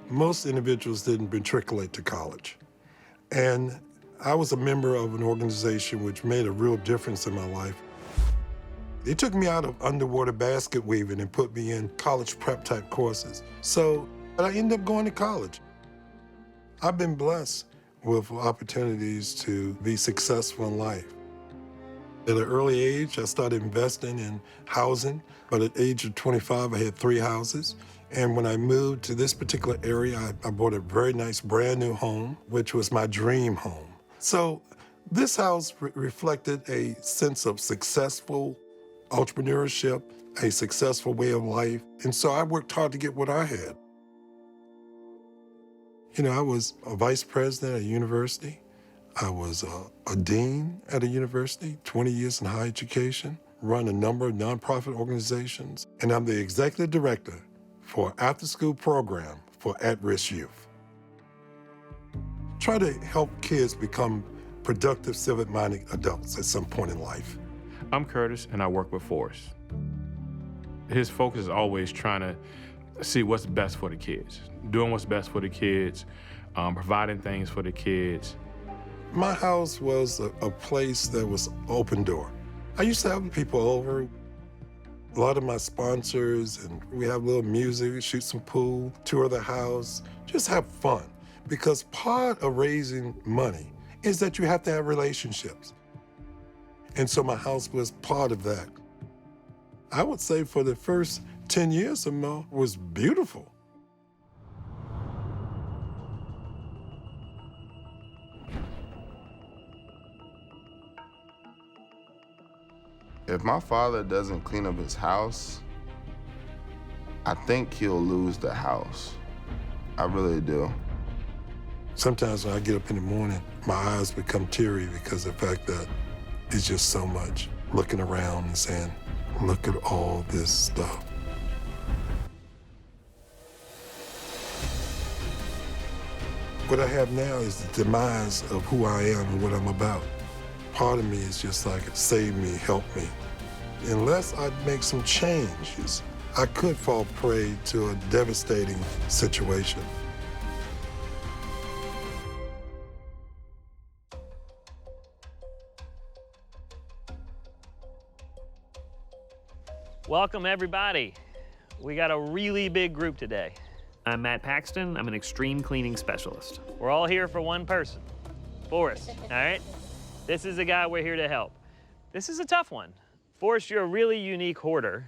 most individuals didn't matriculate to college. And I was a member of an organization which made a real difference in my life. They took me out of underwater basket weaving and put me in college prep type courses. So I ended up going to college. I've been blessed with opportunities to be successful in life. At an early age, I started investing in housing, but at the age of 25, I had 3 houses. And when I moved to this particular area, I bought a very nice brand new home, which was my dream home. So this house reflected a sense of successful entrepreneurship, a successful way of life. And so I worked hard to get what I had. You know, I was a vice president at a university. I was a dean at a university, 20 years in higher education, run a number of nonprofit organizations, and I'm the executive director for an after-school program for at-risk youth. Try to help kids become productive, civic-minded adults at some point in life. I'm Curtis, and I work with Forrest. His focus is always trying to see what's best for the kids, doing what's best for the kids, providing things for the kids. My house was a place that was open door. I used to have people over, a lot of my sponsors, and we have a little music, shoot some pool, tour the house, just have fun. Because part of raising money is that you have to have relationships. And so my house was part of that. I would say for the first 10 years or more was beautiful. If my father doesn't clean up his house, I think he'll lose the house. I really do. Sometimes when I get up in the morning, my eyes become teary because of the fact that it's just so much. Looking around and saying, look at all this stuff. What I have now is the demise of who I am and what I'm about. Part of me is just like, save me, help me. Unless I make some changes, I could fall prey to a devastating situation. Welcome, everybody. We got a really big group today. I'm Matt Paxton. I'm an extreme cleaning specialist. We're all here for one person, Forrest, all right? This is the guy we're here to help. This is a tough one. Forrest, you're a really unique hoarder.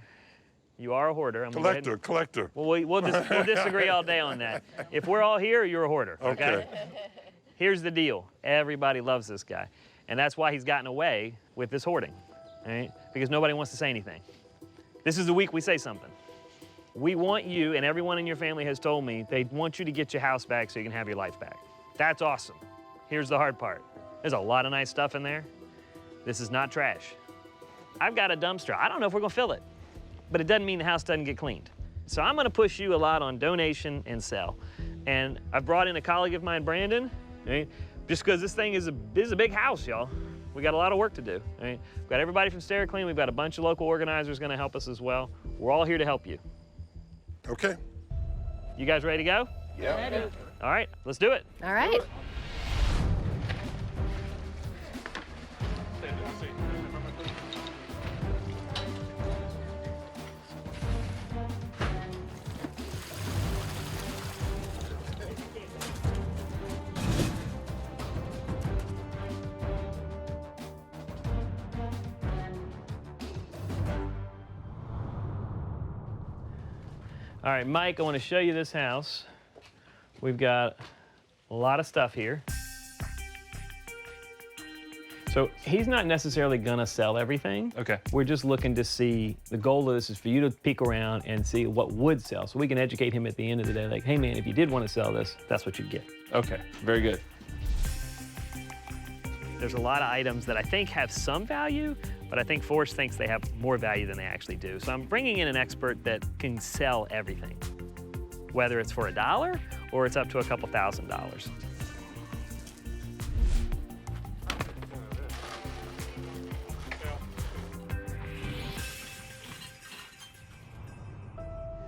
You are a hoarder. Collector. Well, we'll disagree all day on that. If we're all here, you're a hoarder, okay? Here's the deal. Everybody loves this guy. And that's why he's gotten away with this hoarding, all right? Because nobody wants to say anything. This is the week we say something. We want you, and everyone in your family has told me, they want you to get your house back so you can have your life back. That's awesome. Here's the hard part. There's a lot of nice stuff in there. This is not trash. I've got a dumpster. I don't know if we're gonna fill it, but it doesn't mean the house doesn't get cleaned. So I'm gonna push you a lot on donation and sell. And I've brought in a colleague of mine, Brandon, right? Just because this thing is a big house, y'all. We got a lot of work to do. Right? We've got everybody from SteriClean. We've got a bunch of local organizers gonna help us as well. We're all here to help you. Okay. You guys ready to go? Yeah. All right, let's do it. All right. All right, Mike, I want to show you this house. We've got a lot of stuff here. So he's not necessarily gonna sell everything. Okay. We're just looking to see, the goal of this is for you to peek around and see what would sell. So we can educate him at the end of the day, like, hey man, if you did want to sell this, that's what you'd get. Okay, very good. There's a lot of items that I think have some value, but I think Forrest thinks they have more value than they actually do. So I'm bringing in an expert that can sell everything, whether it's for $1 or it's up to a couple $1,000s.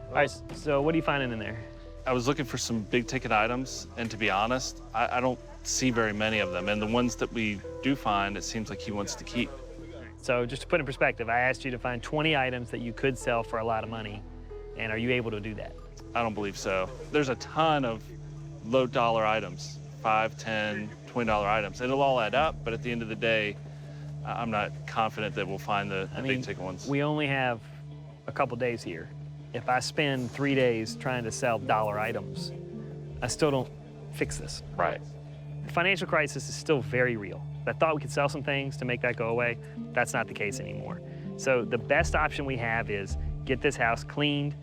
All right, so what are you finding in there? I was looking for some big ticket items, and to be honest, I don't see very many of them. And the ones that we do find, it seems like he wants to keep. So just to put in perspective, I asked you to find 20 items that you could sell for a lot of money. And are you able to do that? I don't believe so. There's a ton of low dollar items, $5, $10, $20 items. It'll all add up, but at the end of the day, I'm not confident that we'll find the big ticket ones. We only have a couple days here. If I spend 3 days trying to sell dollar items, I still don't fix this. Right. The financial crisis is still very real. I thought we could sell some things to make that go away. That's not the case anymore. So the best option we have is get this house cleaned,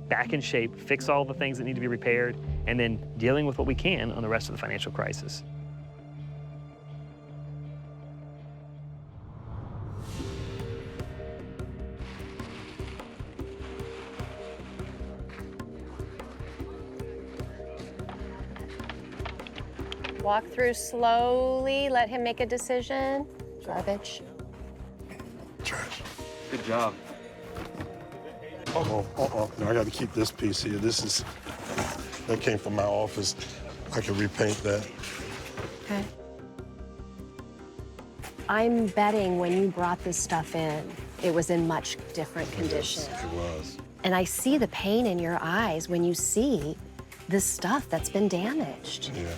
back in shape, fix all the things that need to be repaired, and then dealing with what we can on the rest of the financial crisis. Walk through slowly, let him make a decision. Garbage. Trash. Good job. No, I got to keep this piece here. That came from my office. I can repaint that. Okay. I'm betting when you brought this stuff in, it was in much different condition. Yes, it was. And I see the pain in your eyes when you see this stuff that's been damaged. Yeah.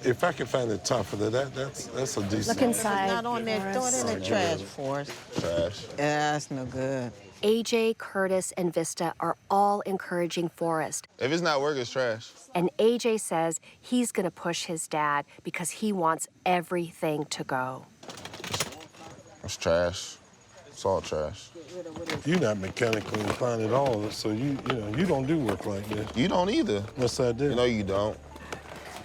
If I can find the top of it, that's a decent. Look inside. It's not on there. Throw it in the trash, Forrest. Trash. Yeah, that's no good. AJ, Curtis, and Vista are all encouraging Forrest. If it's not working, it's trash. And AJ says he's gonna push his dad because he wants everything to go. It's trash. It's all trash. You're not mechanically inclined at all, so you don't do work like this. You don't either. Yes, I do. No, you don't.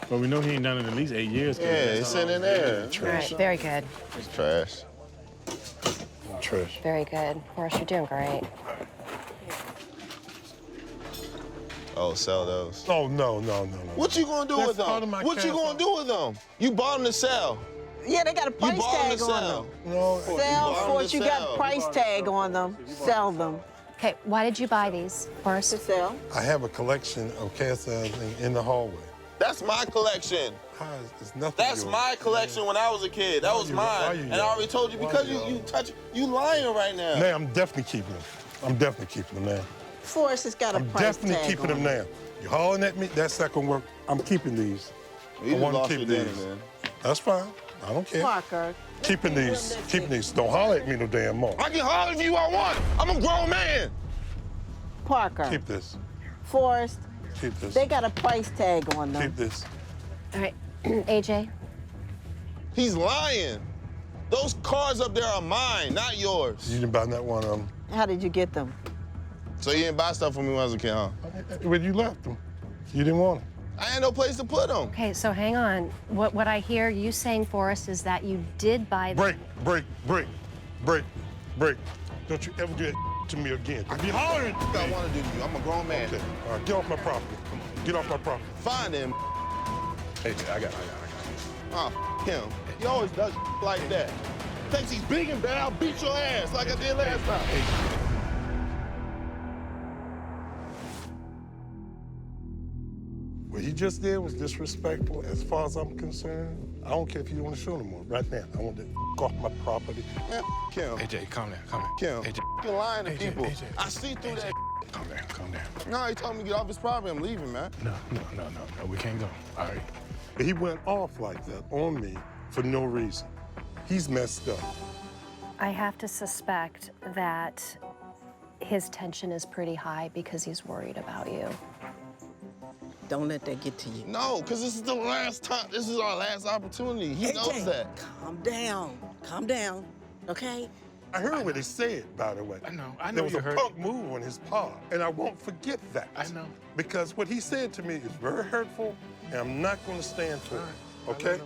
Well, we know he ain't done it in at least 8 years. Yeah, it's sitting in there. All right, very good. It's trash. Trash. Very good. Forrest, you're doing great. Oh, sell those. Oh, no. What you gonna do That's with them? part of my What you cash gonna do with them? You bought them to sell. Yeah, they got a price bought 'em tag to on sell. them. No, Sell, Forrest, you got sell. a price tag on them. Sell them. Okay, why did you buy these, Forrest? To sell. I have a collection of cast iron in the hallway. That's my collection. It's nothing. That's my collection when I was a kid. That was mine. And I already told you because you lying right now. Now, I'm definitely keeping them. I'm definitely keeping them now. Forrest has got a I'm price definitely tag keeping on them now. You're hollering at me, that's not gonna work. I'm keeping these. You I want lost to keep your dinner, these. man. That's fine. I don't care. Parker. Keeping these. Keeping these. Don't holler at me no damn more. I can holler if you I want. I'm a grown man. Parker. Keep this. Forrest. Keep this. They got a price tag on them. Keep this. All right, AJ. He's lying. Those cars up there are mine, not yours. You didn't buy that one of them. How did you get them? So you didn't buy stuff for me when I was a kid, huh? When you left them, you didn't want them. I had no place to put them. Okay, so hang on. What I hear you saying, Forrest, is that you did buy them. Break. Don't you ever do that to me again. Be hollering. I want to do to you. I'm a grown man. Okay. All right, get off my property. Come on. Get off my property. Find him. Hey, I got Oh, him. He always does like that. Thinks he's big and bad. I'll beat your ass like I did last time. What he just did was disrespectful as far as I'm concerned. I don't care if you want to show no more. Right now, I want to off my property. Man, Kim. AJ, calm down. Kim, AJ. you're lying to AJ, people. AJ. I see through that. Calm down. No, he told me to get off his property. I'm leaving, man. No, we can't go. All right. He went off like that on me for no reason. He's messed up. I have to suspect that his tension is pretty high because he's worried about you. Don't let that get to you. No, because this is the last time. This is our last opportunity. He knows that. Calm down, okay? I heard what he said, by the way. I know There was you a heard. punk move on his part, and I won't forget that. I know. Because what he said to me is very hurtful, and I'm not going to stand for it, okay?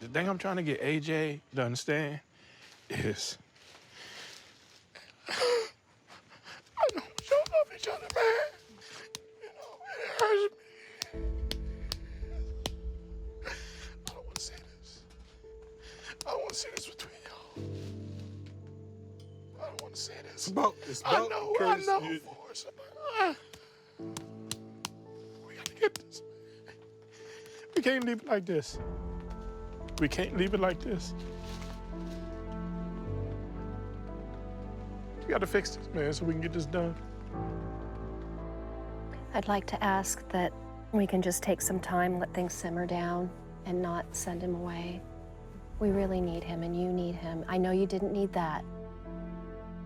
The thing I'm trying to get AJ to understand is I know we don't love each other, man. You know, it hurts me. I don't want to say this. I don't want to say this between y'all. I don't want to say this. It's about I know, Curtis, Forrest. We got to get this. We can't leave it like this. We can't leave it like this. We got to fix this, man, so we can get this done. I'd like to ask that we can just take some time, let things simmer down, and not send him away. We really need him, and you need him. I know you didn't need that.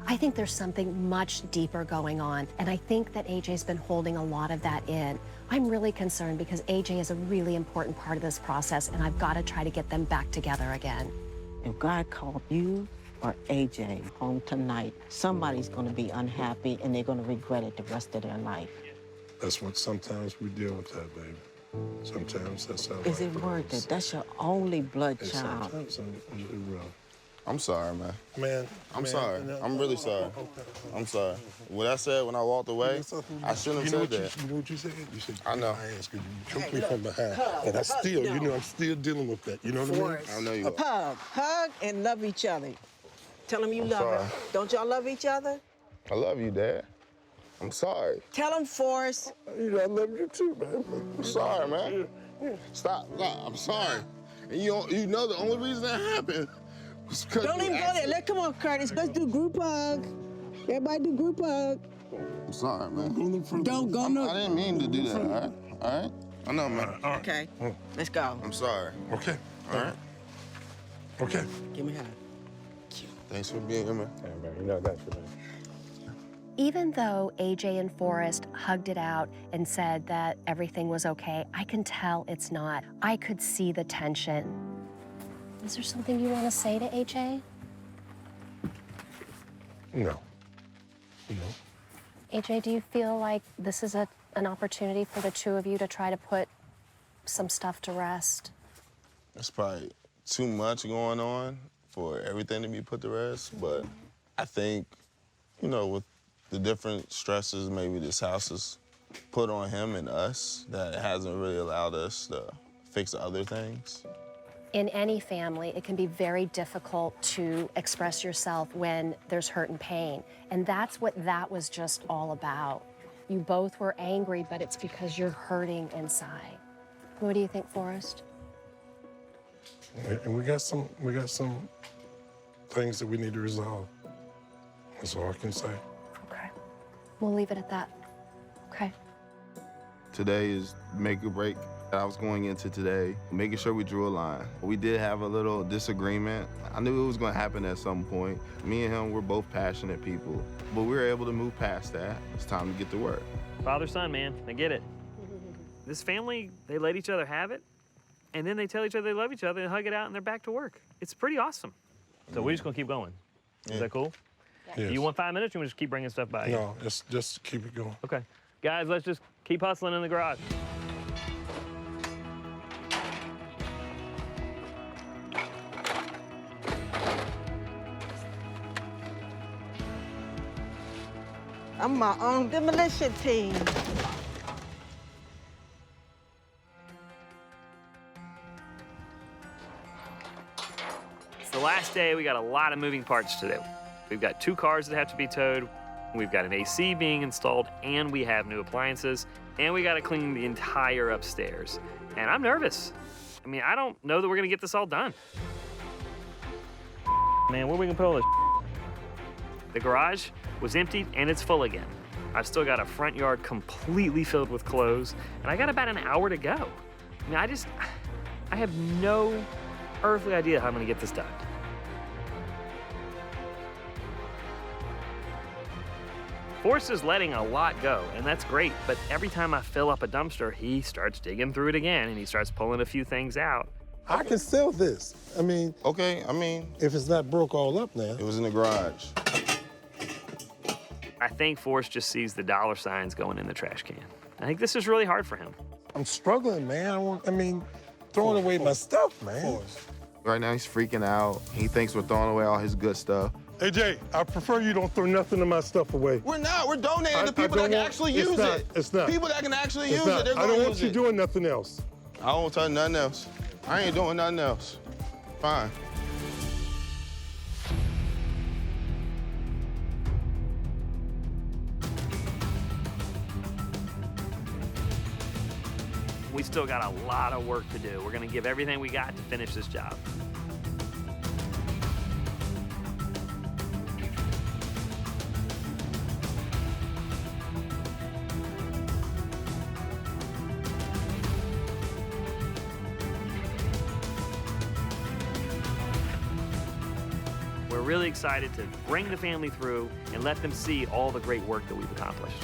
I think there's something much deeper going on, and I think that AJ's been holding a lot of that in. I'm really concerned because AJ is a really important part of this process, and I've got to try to get them back together again. If God called you or AJ home tonight, somebody's going to be unhappy and they're going to regret it the rest of their life. That's what sometimes we deal with that, baby. Sometimes that's how Is it worth it? That's your only blood child. Sometimes it will. I'm sorry, man. Man, I'm sorry. I'm really sorry. I'm sorry. What I said when I walked away, I shouldn't have said that. You know what you said? You said, I know. I asked you, you choked me from behind. And I still, you know, I'm still dealing with that. You know what I mean? I know you are. Hug and love each other. Tell them you love her. Don't y'all love each other? I love you, Dad. I'm sorry. Tell them, Forrest. You know, I love you too, man. I'm sorry, man. Stop. I'm sorry. And you know the only reason that happened was because Don't even go there. Come on, Curtis. Let's do group hug. Everybody do group hug. I'm sorry, man. Don't go no. I didn't mean to do that, all right? All right? I know, man. Okay. Let's go. I'm sorry. Okay. All right? Okay. Give me a hug. Thanks for being here, man. Yeah, man. You know that's for me. Even though AJ and Forrest hugged it out and said that everything was okay, I can tell it's not. I could see the tension. Is there something you want to say to AJ? No. AJ, do you feel like this is an opportunity for the two of you to try to put some stuff to rest? There's probably too much going on for everything to be put to rest, but I think, you know, with the different stresses maybe this house has put on him and us, that it hasn't really allowed us to fix other things. In any family, it can be very difficult to express yourself when there's hurt and pain. And that's what that was just all about. You both were angry, but it's because you're hurting inside. What do you think, Forrest? And we got some things that we need to resolve. That's all I can say. Okay. We'll leave it at that. Okay. Today is make or break. I was going into today, making sure we drew a line. We did have a little disagreement. I knew it was going to happen at some point. Me and him, we're both passionate people, but we were able to move past that. It's time to get to work. Father, son, man, I get it. This family, they let each other have it, and then they tell each other they love each other and hug it out, and they're back to work. It's pretty awesome. So we're just gonna keep going. Is that cool? Yes. You want 5 minutes, or you want to just keep bringing stuff by? No, just keep it going. Okay. Guys, let's just keep hustling in the garage. I'm my own demolition team. It's the last day. We got a lot of moving parts to do. We've got 2 cars that have to be towed. We've got an AC being installed, and we have new appliances, and we got to clean the entire upstairs. And I'm nervous. I mean, I don't know that we're gonna get this all done. Man, where are we gonna put all this? The garage was emptied, and it's full again. I've still got a front yard completely filled with clothes, and I got about an hour to go. I mean, I have no earthly idea how I'm gonna get this done. Forrest is letting a lot go, and that's great, but every time I fill up a dumpster, he starts digging through it again, and he starts pulling a few things out. I can sell this. I mean... Okay, I mean... If it's not broke all up now. It was in the garage. I think Forrest just sees the dollar signs going in the trash can. I think this is really hard for him. I'm struggling, man. I mean, throwing away my stuff, man. Right now, he's freaking out. He thinks we're throwing away all his good stuff. Hey, Jay, I prefer you don't throw nothing of my stuff away. We're not. We're donating to people that can actually use it. It's not. People that can actually use it, they're I don't want you doing nothing else. I don't touch nothing else. I ain't doing nothing else. Fine. We still got a lot of work to do. We're gonna give everything we got to finish this job. We're really excited to bring the family through and let them see all the great work that we've accomplished.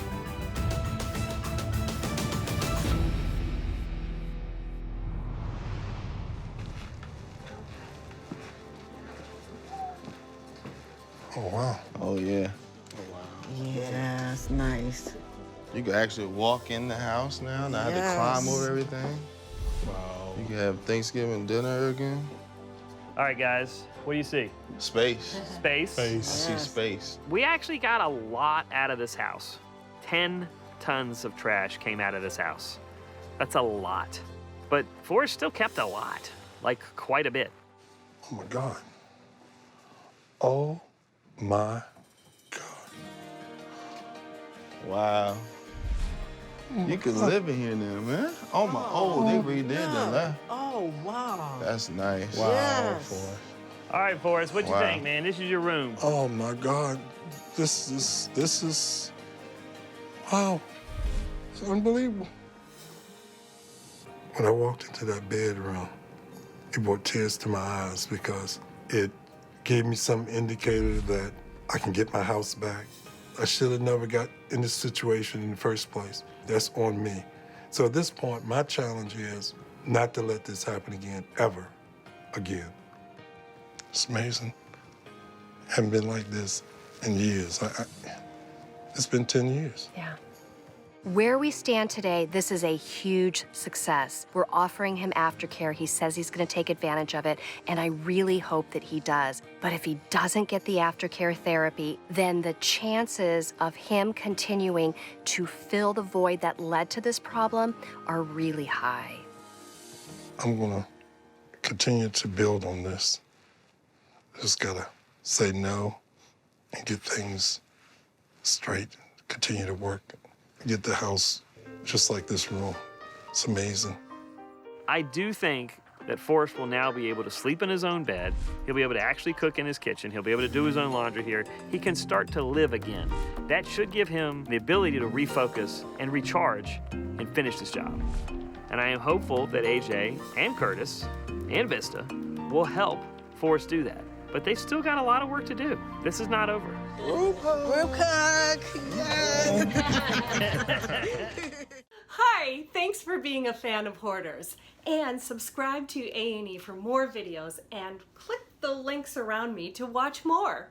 Oh, wow. Oh, yeah. Yeah, it's nice. You can actually walk in the house now, not have to climb over everything. Wow. You can have Thanksgiving dinner again. All right, guys, what do you see? Space. Space? I see space. We actually got a lot out of this house. 10 tons of trash came out of this house. That's a lot. But Forrest still kept a lot, like quite a bit. Oh, my God. Oh, my. Wow. You could live in here now, man. Oh, my. Oh, they redid the left. Oh, wow. That's nice. Wow. Yes. All right, Forrest, what you Wow. think, man? This is your room. Oh, my God. This is, wow. It's unbelievable. When I walked into that bedroom, it brought tears to my eyes because it gave me some indicator that I can get my house back. I should have never got in this situation in the first place. That's on me. So at this point, my challenge is not to let this happen again, ever again. It's amazing. Haven't been like this in years. It's been 10 years. Yeah. Where we stand today, this is a huge success. We're offering him aftercare. He says he's going to take advantage of it, and I really hope that he does. But if he doesn't get the aftercare therapy, then the chances of him continuing to fill the void that led to this problem are really high. I'm gonna continue to build on this. Just gotta say no and get things straight, continue to work. Get the house just like this room. It's amazing. I do think that Forrest will now be able to sleep in his own bed. He'll be able to actually cook in his kitchen. He'll be able to do his own laundry here. He can start to live again. That should give him the ability to refocus and recharge and finish this job. And I am hopeful that AJ and Curtis and Vista will help Forrest do that. But they still got a lot of work to do. This is not over. Group hug. Hi, thanks for being a fan of Hoarders. And subscribe to A&E for more videos and click the links around me to watch more.